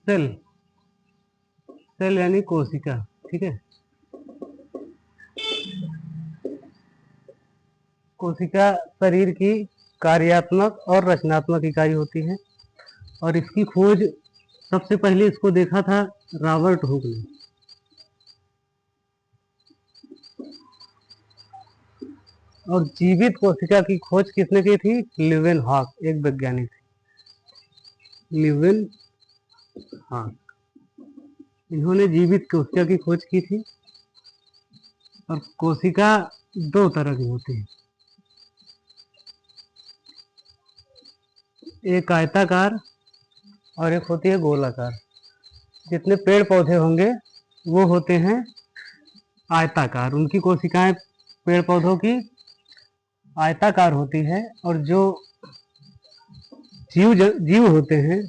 Cell, cell यानी कोशिका। ठीक है, कोशिका शरीर की कार्यात्मक और रचनात्मक इकाई होती है और इसकी खोज सबसे पहले इसको देखा था रॉबर्ट हुक ने। और जीवित कोशिका की खोज किसने की थी? लीवेनहॉक, एक वैज्ञानिक थे, लीवेनहॉक। इन्होंने जीवित कोशिका की खोज की थी। और कोशिका दो तरह की होती है, एक आयताकार और एक होती है गोलाकार। जितने पेड़ पौधे होंगे वो होते हैं आयताकार, उनकी कोशिकाएं पेड़ पौधों की आयताकार होती है। और जो जीव होते हैं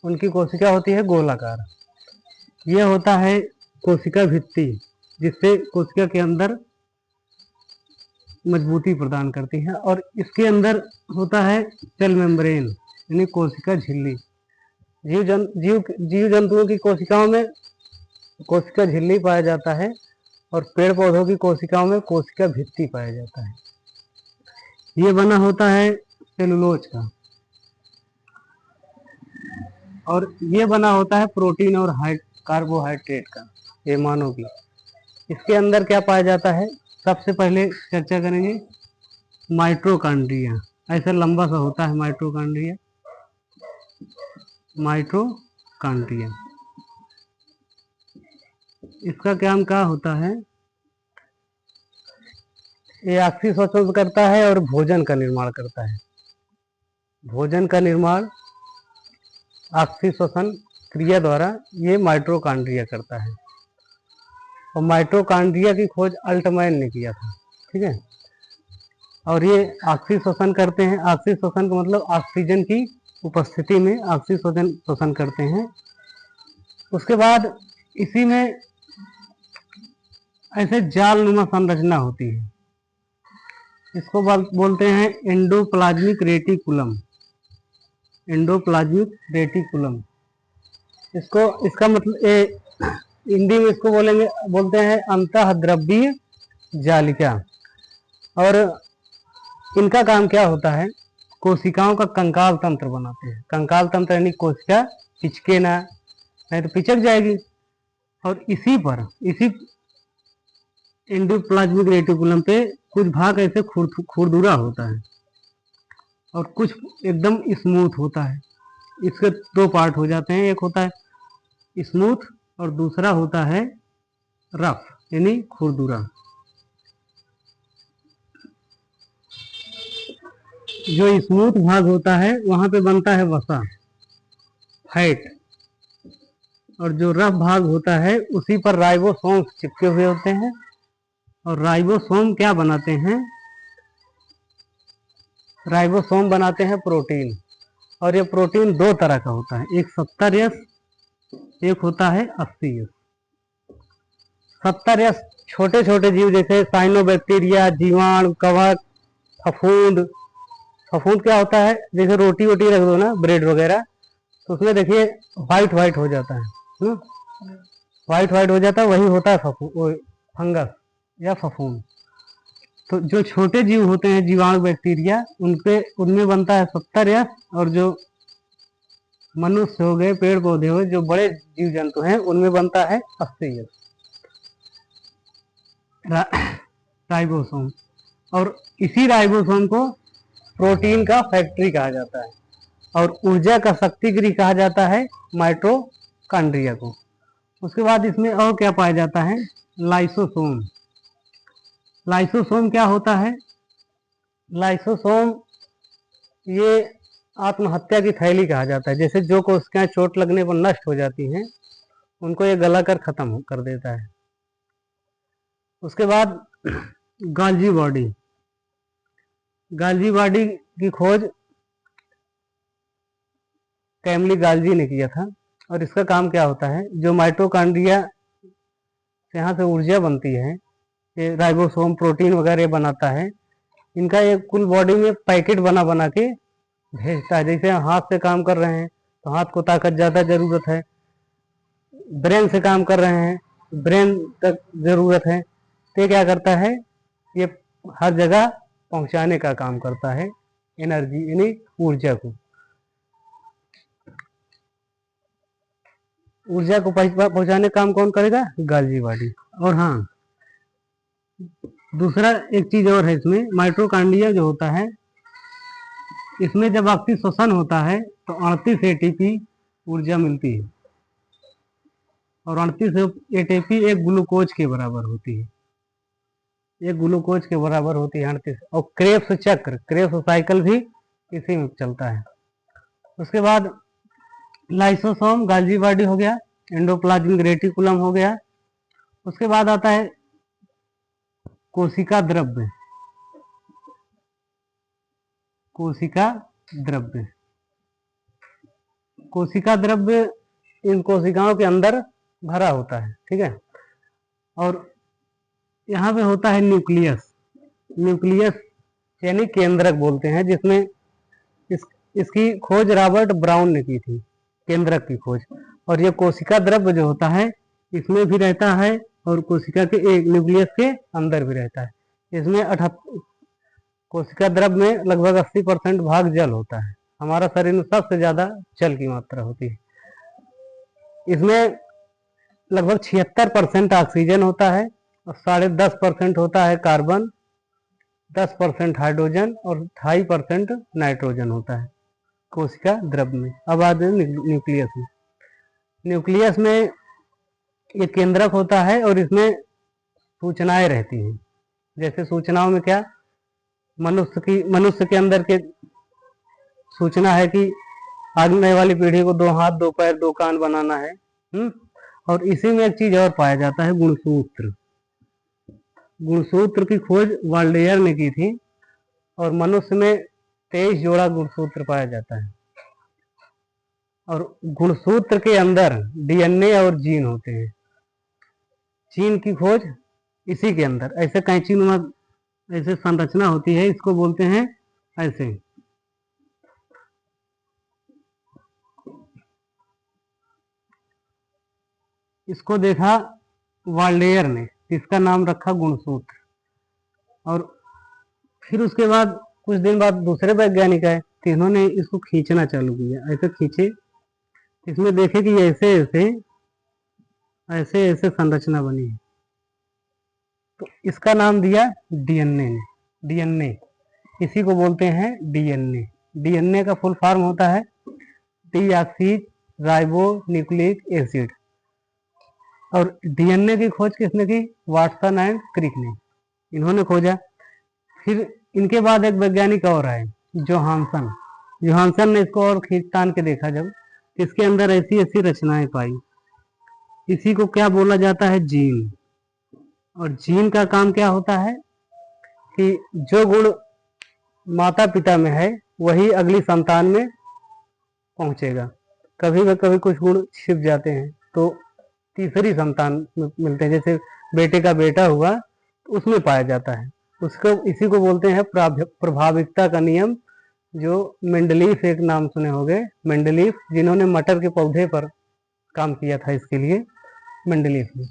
उनकी कोशिका होती है गोलाकार। यह होता है कोशिका भित्ति, जिससे कोशिका के अंदर मजबूती प्रदान करती है। और इसके अंदर होता है सेल मेम्ब्रेन यानी कोशिका झिल्ली। जीव जंतुओं की कोशिकाओं में कोशिका झिल्ली पाया जाता है और पेड़ पौधों की कोशिकाओं में कोशिका भित्ति पाया जाता है। ये बना होता है सेलुलोज का और ये बना होता है प्रोटीन और कार्बोहाइड्रेट का, ये मानव की। इसके अंदर क्या पाया जाता है? सबसे पहले चर्चा करेंगे माइटोकॉन्ड्रिया। ऐसा लंबा सा होता है माइटोकॉन्ड्रिया। माइटोकॉन्ड्रिया इसका काम क्या होता है? ये ऑक्सीशोषण करता है और भोजन का निर्माण करता है। भोजन का निर्माण ऑक्सीशोषण क्रिया द्वारा ये माइटोकॉन्ड्रिया करता है। और माइटोकॉन्ड्रिया की खोज अल्टमैन ने किया था। ठीक है, और ये ऑक्सीशोषण करते हैं। ऑक्सीशोषण का मतलब ऑक्सीजन की उपस्थिति में ऑक्सीजन शोषण करते हैं। उसके बाद इसी में ऐसे जालनुमा संरचना होती है, इसको बोलते हैं एंडोप्लाज्मिक रेटिकुलम। एंडोप्लाज्मिक रेटिकुलम इसका मतलब हिंदी में इसको बोलते हैं अंतःद्रव्यीय जालिका। और इनका काम क्या होता है? कोशिकाओं का कंकाल तंत्र बनाते हैं। कंकाल तंत्र यानी कोशिका पिचके ना, नहीं तो पिचक जाएगी। और इसी एंडोप्लाज्मिक रेटिकुलम पे कुछ भाग ऐसे खुरदुरा होता है और कुछ एकदम स्मूथ होता है। इसके दो पार्ट हो जाते हैं, एक होता है स्मूथ और दूसरा होता है रफ यानी खुरदुरा। जो स्मूथ भाग होता है वहां पे बनता है वसा, फैट। और जो रफ भाग होता है उसी पर राइबोसोम्स चिपके हुए होते हैं। और राइबोसोम क्या बनाते हैं? राइबोसोम बनाते हैं प्रोटीन। और ये प्रोटीन दो तरह का होता है, एक 70S, एक होता है 80S। 70S छोटे छोटे जीव जैसे साइनोबैक्टीरिया, जीवाणु, कवक, फफूंद। फफूंद क्या होता है? जैसे रोटी वोटी रख दो ना, ब्रेड वगैरह, तो उसमें देखिए व्हाइट व्हाइट हो जाता है, व्हाइट व्हाइट हो जाता है, वही होता है फंगस या फफूंद। तो जो छोटे जीव होते हैं, जीवाणु, बैक्टीरिया, उनमें बनता है 70S। और जो मनुष्य हो गए, पेड़ पौधे हो गए, जो बड़े जीव जंतु हैं, उनमें बनता है 80S राइबोसोम। और इसी राइबोसोम को प्रोटीन का फैक्ट्री कहा जाता है और ऊर्जा का शक्ति गृह कहा जाता है माइटोकॉन्ड्रिया को। उसके बाद इसमें और क्या पाया जाता है? लाइसोसोम। लाइसोसोम क्या होता है? लाइसोसोम ये आत्महत्या की थैली कहा जाता है। जैसे जो कोशिकाएं चोट लगने पर नष्ट हो जाती हैं, उनको ये गलाकर खत्म कर देता है। उसके बाद गाल्जी बॉडी। गाल्जी बॉडी की खोज कैमली गाल्जी ने किया था। और इसका काम क्या होता है? जो माइटोकॉन्ड्रिया से यहाँ से ऊर्जा बनती है, ये राइबोसोम प्रोटीन वगैरह बनाता है, इनका एक कुल बॉडी में पैकेट बना बना के भेजता है। जैसे हाथ से काम कर रहे हैं तो हाथ को ताकत ज़्यादा ज़रूरत है। ब्रेन से काम कर रहे हैं, ब्रेन तक ज़रूरत है। तो ये क्या करता है, ये हर जगह पहुंचाने का काम करता है एनर्जी यानी ऊर्जा को। ऊर्जा को पहुंचाने का काम कौन करेगा, गाल्जी बॉडी। और हाँ, दूसरा एक चीज और है इसमें, माइटोकॉन्ड्रिया जो होता है, इसमें जब ऑक्सीश्वसन होता है तो 38 एटीपी ऊर्जा मिलती है, और 38 एटीपी एक ग्लूकोज के बराबर होती है, एक ग्लूकोज के बराबर होती है 38। और क्रेब्स चक्र, क्रेब्स साइकिल भी इसी में चलता है। उसके बाद लाइसोसोम, गाल्जी बॉडी हो गया, एंडोप्लाज्मिक रेटिकुलम हो गया। उसके बाद आता है कोशिका द्रव्य। कोशिका द्रव्य, कोशिका द्रव्य इन कोशिकाओं के अंदर भरा होता है, ठीक है। और यहाँ पे होता है न्यूक्लियस। न्यूक्लियस यानी केंद्रक बोलते हैं, जिसमें इसकी खोज रॉबर्ट ब्राउन ने की थी, केंद्रक की खोज। और ये कोशिका द्रव्य जो होता है इसमें भी रहता है, और कोशिका के एक न्यूक्लियस के अंदर भी रहता है। इसमें 78 कोशिका द्रव्य में लगभग 80% भाग जल होता है। हमारा शरीर में सबसे ज्यादा जल की मात्रा होती है। इसमें लगभग 76% ऑक्सीजन होता है, और 10.5% होता है कार्बन, 10% हाइड्रोजन और 2.5% नाइट्रोजन होता है कोशिका द्रव्य में। अब आते हैं न्यूक्लियस में। न्यूक्लियस में ये केंद्रक होता है, और इसमें सूचनाएं रहती हैं। जैसे सूचनाओं में क्या, मनुष्य के अंदर के सूचना है कि आने वाली पीढ़ी को 2 हाथ 2 पैर 2 कान बनाना है। और इसी में एक चीज और पाया जाता है, गुणसूत्र। गुणसूत्र की खोज वाल्डेयर ने की थी, और मनुष्य में 23 जोड़ा गुणसूत्र पाया जाता है। और गुणसूत्र के अंदर डीएनए और जीन होते हैं। जीन की खोज इसी के अंदर ऐसे कैंची नुमा ऐसे संरचना होती है, इसको बोलते हैं ऐसे। इसको देखा वाल्डेयर ने, इसका नाम रखा गुणसूत्र। और फिर उसके बाद कुछ दिन बाद दूसरे वैज्ञानिक आए, तो इन्होंने इसको खींचना चालू किया। ऐसे खींचे, इसमें देखे कि ऐसे ऐसे ऐसे ऐसे संरचना बनी है, तो इसका नाम दिया डीएनए ने। डीएनए, इसी को बोलते हैं डीएनए। डीएनए का फुल फॉर्म होता है डीऑक्सी राइबो न्यूक्लिक एसिड। और डीएनए की खोज किसने की, वाटसन एंड क्रिक ने, इन्होंने खोजा। फिर इनके बाद एक वैज्ञानिक और आए, जोहानसन। जोहानसन ने इसको और खींच तान के देखा, जब इसके अंदर ऐसी ऐसी रचनाएं पाई। इसी को क्या बोला जाता है, जीन। और जीन का काम क्या होता है कि जो गुण माता पिता में है वही अगली संतान में पहुंचेगा। कभी न कभी कुछ गुण छिप जाते हैं तो तीसरी संतान में मिलते हैं। जैसे बेटे का बेटा हुआ तो उसमें पाया जाता है, उसको इसी को बोलते हैं प्रभाविकता का नियम। जो मेंडलीफ एक नाम सुने होंगे, मेंडलीफ, जिन्होंने मटर के पौधे पर काम किया था, इसके लिए मेंडलीफ ने।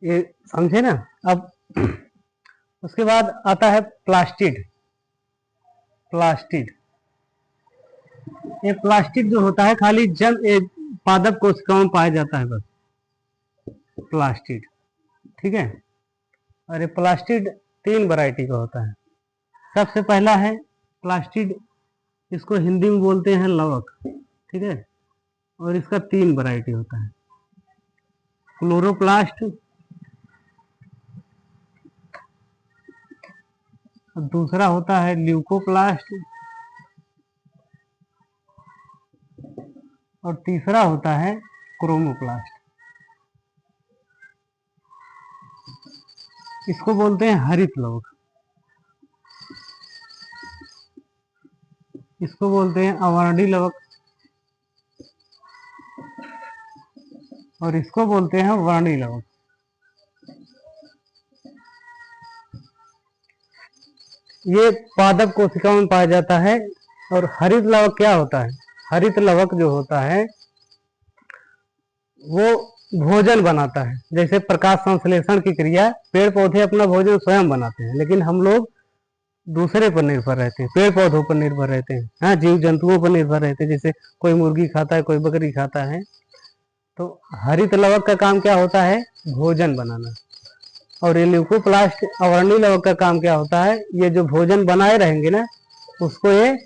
ये समझे ना। अब उसके बाद आता है प्लास्टिड। प्लास्टिड, ये प्लास्टिड जो होता है खाली पादप कोशिकाओं में पाया जाता है बस, प्लास्टिड, ठीक है। और ये प्लास्टिड 3 वैरायटी का होता है। सबसे पहला है प्लास्टिड, इसको हिंदी में बोलते हैं लवक, ठीक है। और इसका 3 वैरायटी होता है, क्लोरोप्लास्ट, दूसरा होता है ल्यूकोप्लास्ट, और तीसरा होता है क्रोमोप्लास्ट। इसको बोलते हैं हरित लवक, इसको बोलते हैं अवर्णी लवक, और इसको बोलते हैं वर्णी लवक। ये पादप कोशिकाओं में पाया जाता है, और हरित लवक क्या होता है? हरित लवक जो होता है वो भोजन बनाता है। जैसे प्रकाश संश्लेषण की क्रिया, पेड़ पौधे अपना भोजन स्वयं बनाते हैं, लेकिन हम लोग दूसरे पर निर्भर रहते हैं, पेड़ पौधों पर निर्भर रहते हैं, हाँ, जीव जंतुओं पर निर्भर रहते हैं। जैसे कोई मुर्गी खाता है, कोई बकरी खाता है। तो हरित लवक का काम क्या होता है? भोजन बनाना। और ये ल्यूकोप्लास्ट अवर्णी लवक का काम क्या होता है? ये जो भोजन बनाए रहेंगे ना, उसको ये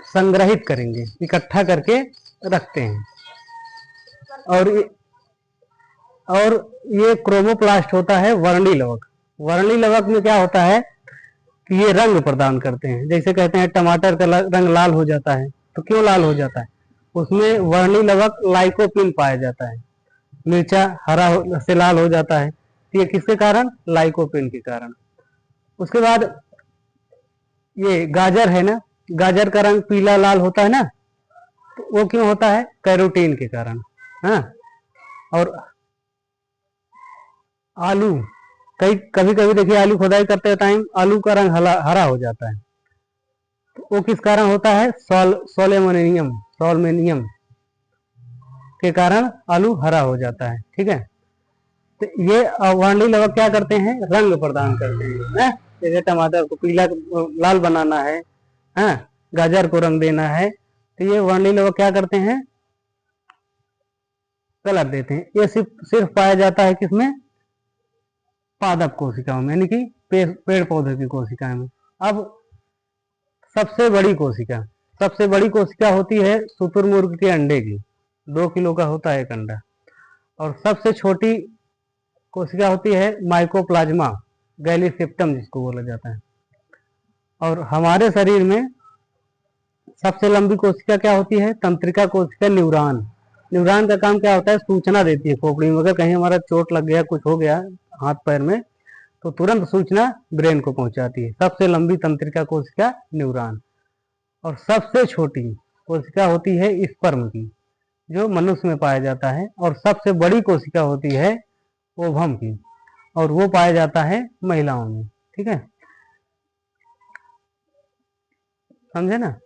संग्रहित करेंगे, इकट्ठा करके रखते हैं। और ये क्रोमोप्लास्ट होता है वर्णी लवक। वर्णी लवक में क्या होता है कि ये रंग प्रदान करते हैं। जैसे कहते हैं टमाटर का रंग लाल हो जाता है, तो क्यों लाल हो जाता है? उसमें वर्णी लवक लाइकोपिन पाया जाता है। मिर्चा हरा से लाल हो जाता है, तो ये किसके कारण? लाइकोपिन के कारण। उसके बाद ये गाजर है ना, गाजर का रंग पीला लाल होता है ना, तो वो क्यों होता है? कैरोटीन के कारण। हाँ, और आलू, कभी कभी देखिए आलू खुदाई करते टाइम आलू का रंग हरा हो जाता है, तो वो किस कारण होता है? सोलमेनियम के कारण आलू हरा हो जाता है। ठीक है, तो ये वर्णी लवक क्या करते हैं? रंग प्रदान करते हैं। जैसे टमाटर को पीला लाल बनाना है, हाँ, गाजर को रंग देना है, तो ये वर्णी लवक क्या करते हैं? कलर देते हैं। ये सिर्फ पाया जाता है किसमें? पादप कोशिकाओं में, यानी कि पेड़ पौधे की कोशिकाओं में। अब सबसे बड़ी कोशिका होती है शुतुरमुर्ग के अंडे की। 2 किलो का होता है एक अंडा। और सबसे छोटी कोशिका होती है माइकोप्लाज्मा गैलीसेप्टम, जिसको बोला जाता है। और हमारे शरीर में सबसे लंबी कोशिका क्या होती है? तंत्रिका कोशिका, न्यूरॉन। न्यूरॉन का काम क्या होता है? सूचना देती है खोपड़ी में। अगर कहीं हमारा चोट लग गया, कुछ हो गया हाथ पैर में, तो तुरंत सूचना ब्रेन को पहुंचाती है। सबसे लंबी तंत्रिका कोशिका न्यूरॉन। और सबसे छोटी कोशिका होती है स्पर्म की, जो मनुष्य में पाया जाता है। और सबसे बड़ी कोशिका होती है ओवम की, और वो पाया जाता है महिलाओं में। ठीक है, समझे ना?